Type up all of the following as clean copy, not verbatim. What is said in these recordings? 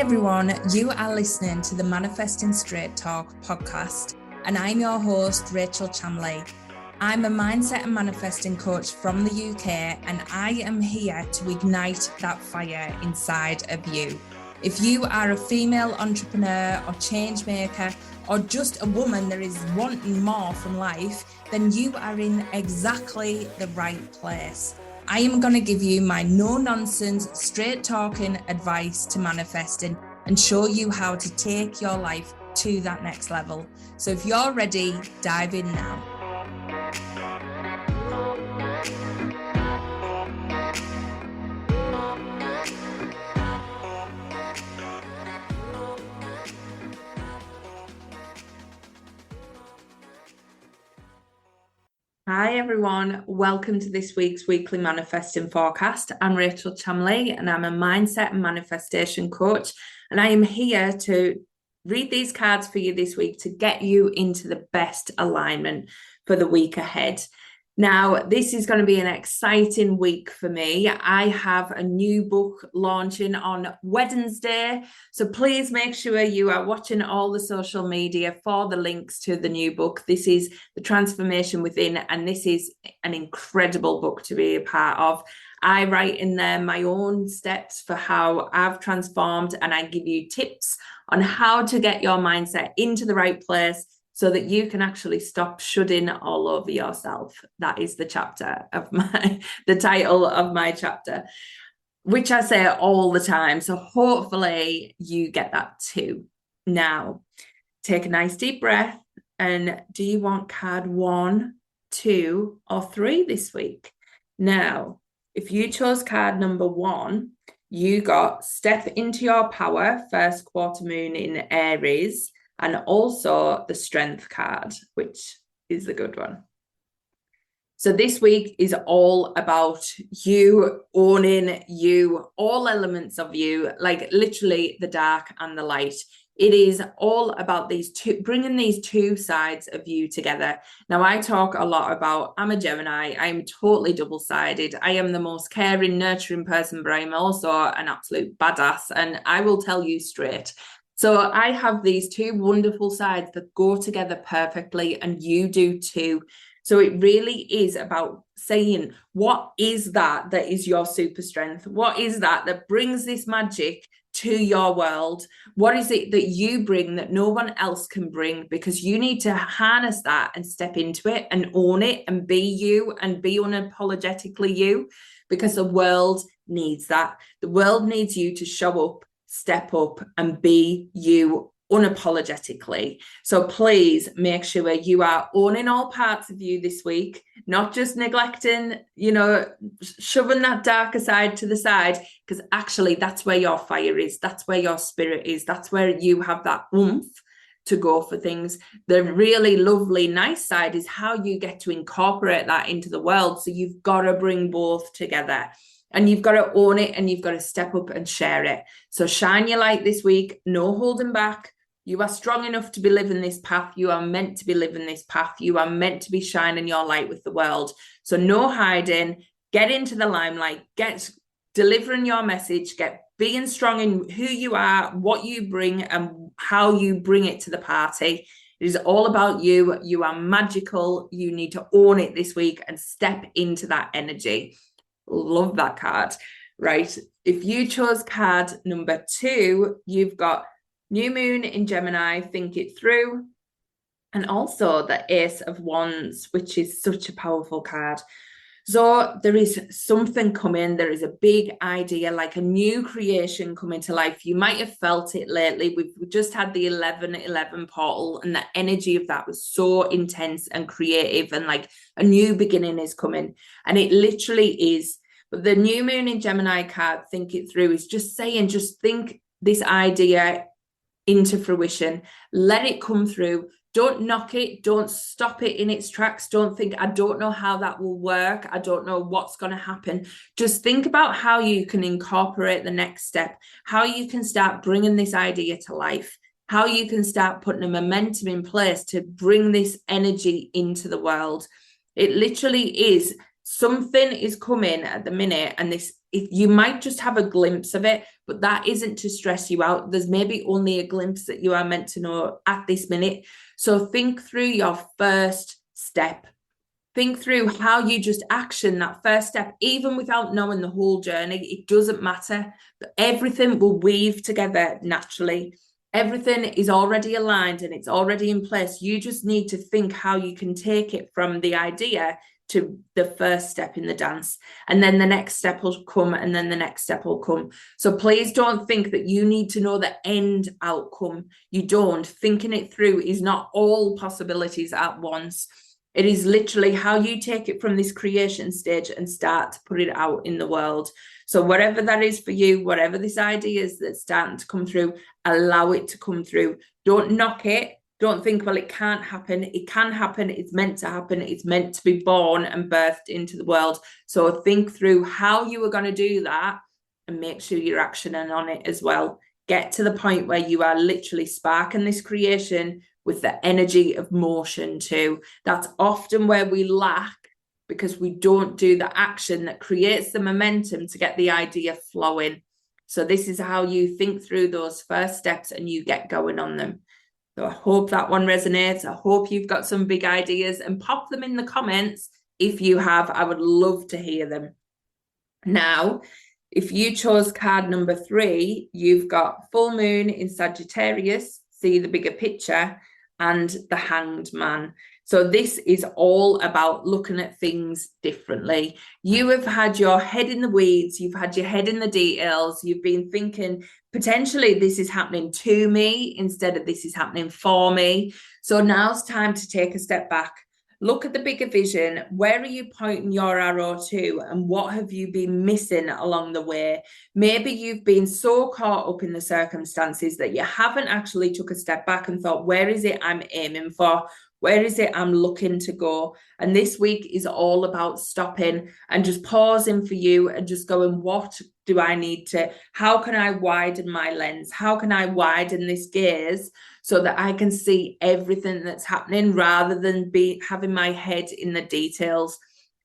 everyone, you are listening to the Manifesting Straight Talk podcast, and I'm your host, Rachel Chamley. I'm a mindset and manifesting coach from the UK, and I am here to ignite that fire inside of you. If you are a female entrepreneur or change maker, or just a woman that is wanting more from life, then you are in exactly the right place. I am going to give you my no-nonsense, straight-talking advice to manifesting and show you how to take your life to that next level. So if you're ready, dive in now. Hi everyone, welcome to this week's weekly manifesting forecast. I'm Rachel Chamley and I'm a mindset and manifestation coach, and I am here to read these cards for you this week to get you into the best alignment for the week ahead. Now, this is going to be an exciting week for me. I have a new book launching on Wednesday, so please make sure you are watching all the social media for the links to the new book. This is The Transformation Within, and this is an incredible book to be a part of. I write in there my own steps for how I've transformed, and I give you tips on how to get your mindset into the right place so that you can actually stop shutting all over yourself. That is the title of my chapter, which I say all the time. So hopefully you get that too. Now, take a nice deep breath. And do you want card 1, 2, or 3 this week? Now, if you chose card number 1, you got Step Into Your Power, first quarter moon in Aries, and also the Strength card, which is the good one. So this week is all about you owning you, all elements of you, like literally the dark and the light. It is all about bringing these two sides of you together. Now, I talk a lot about, I'm a Gemini. I'm totally double-sided. I am the most caring, nurturing person, but I'm also an absolute badass, and I will tell you straight. So I have these two wonderful sides that go together perfectly, and you do too. So it really is about saying, what is that is your super strength? What is that brings this magic to your world? What is it that you bring that no one else can bring? Because you need to harness that and step into it and own it and be you and be unapologetically you, because the world needs that. The world needs you to show up, step up, and be you unapologetically. So please make sure you are owning all parts of you this week, not just neglecting, shoving that darker side to the side, because actually that's where your fire is. That's where your spirit is. That's where you have that oomph to go for things. The really lovely, nice side is how you get to incorporate that into the world. So you've got to bring both together. And you've got to own it, and you've got to step up and share it. So shine your light this week, no holding back. You are strong enough to be living this path. You are meant to be living this path. You are meant to be shining your light with the world. So no hiding, get into the limelight, get delivering your message, get being strong in who you are, what you bring, and how you bring it to the party. It is all about you. You are magical. You need to own it this week and step into that energy. Love that card. Right, if you chose card number 2, you've got new moon in Gemini, think it through, and also the Ace of Wands, which is such a powerful card. So there is something coming. There is a big idea, like a new creation coming to life. You might have felt it lately. We've just had the 11/11 portal, and the energy of that was so intense and creative, and like a new beginning is coming. And it literally is. But the new moon in Gemini card, think it through, is just saying, just think this idea into fruition. Let it come through. Don't knock it. Don't stop it in its tracks. Don't think, I don't know how that will work. I don't know what's going to happen. Just think about how you can incorporate the next step, how you can start bringing this idea to life, how you can start putting a momentum in place to bring this energy into the world. It literally is Something is coming at the minute, and you might just have a glimpse of it, but that isn't to stress you out. There's maybe only a glimpse that you are meant to know at this minute. So think through your first step. Think through how you just action that first step, even without knowing the whole journey. It doesn't matter. Everything will weave together naturally. Everything is already aligned and it's already in place. You just need to think how you can take it from the idea to the first step in the dance. And then the next step will come, and then the next step will come. So please don't think that you need to know the end outcome. You don't. Thinking it through is not all possibilities at once. It is literally how you take it from this creation stage and start to put it out in the world. So whatever that is for you, whatever this idea is that's starting to come through, allow it to come through. Don't knock it. Don't think, well, it can't happen. It can happen. It's meant to happen. It's meant to be born and birthed into the world. So think through how you are going to do that and make sure you're actioning on it as well. Get to the point where you are literally sparking this creation with the energy of motion too. That's often where we lack, because we don't do the action that creates the momentum to get the idea flowing. So this is how you think through those first steps and you get going on them. So I hope that one resonates. I hope you've got some big ideas, and pop them in the comments if you have. I would love to hear them. Now, if you chose card number 3, you've got full moon in Sagittarius, see the bigger picture, and the Hanged Man. So this is all about looking at things differently. You have had your head in the weeds, you've had your head in the details, you've been thinking potentially this is happening to me instead of this is happening for me. So now's time to take a step back. Look at the bigger vision. Where are you pointing your arrow to, and what have you been missing along the way? Maybe you've been so caught up in the circumstances that you haven't actually took a step back and thought, where is it I'm aiming for? Where is it I'm looking to go? And this week is all about stopping and just pausing for you and just going, what do I need to, how can I widen my lens? How can I widen this gaze so that I can see everything that's happening rather than having my head in the details?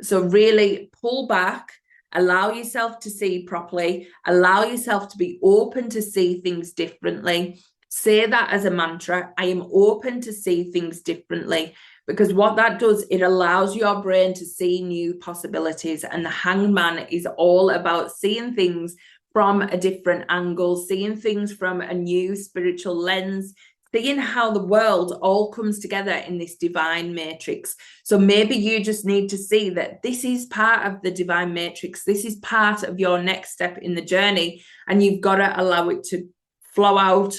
So really pull back, allow yourself to see properly, allow yourself to be open to see things differently. Say that as a mantra. I am open to see things differently, because what that does, it allows your brain to see new possibilities. And the Hanged Man is all about seeing things from a different angle, seeing things from a new spiritual lens, seeing how the world all comes together in this divine matrix. So maybe you just need to see that this is part of the divine matrix. This is part of your next step in the journey, and you've got to allow it to flow out,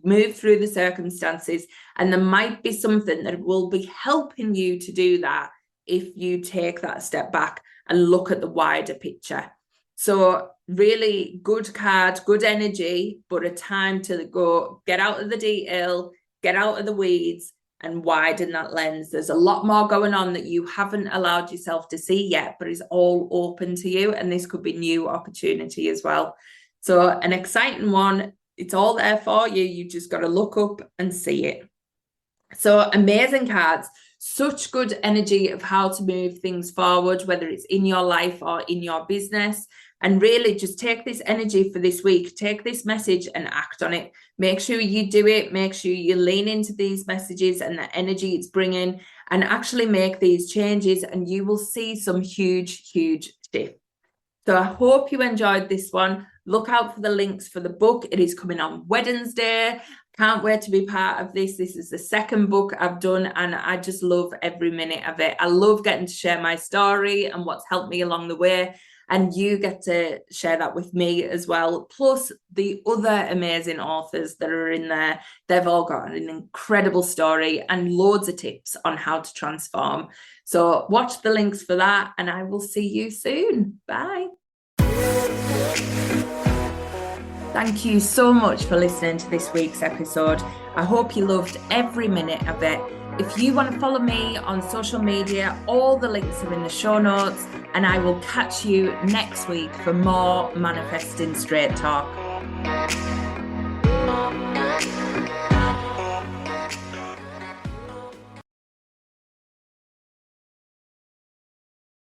move through the circumstances. And there might be something that will be helping you to do that if you take that step back and look at the wider picture. So really good card, good energy, but a time to go, get out of the detail, get out of the weeds and widen that lens. There's a lot more going on that you haven't allowed yourself to see yet, but is all open to you. And this could be new opportunity as well. So an exciting one. It's all there for you. You just got to look up and see it. So amazing cards. Such good energy of how to move things forward, whether it's in your life or in your business. And really just take this energy for this week. Take this message and act on it. Make sure you do it. Make sure you lean into these messages and the energy it's bringing, and actually make these changes, and you will see some huge, huge shift. So I hope you enjoyed this one. Look out for the links for the book. It is coming on Wednesday. Can't wait to be part of this. This is the second book I've done, and I just love every minute of it. I love getting to share my story and what's helped me along the way. And you get to share that with me as well. Plus the other amazing authors that are in there. They've all got an incredible story and loads of tips on how to transform. So watch the links for that, and I will see you soon. Bye. Thank you so much for listening to this week's episode. I hope you loved every minute of it. If you want to follow me on social media, all the links are in the show notes, and I will catch you next week for more Manifesting Straight Talk.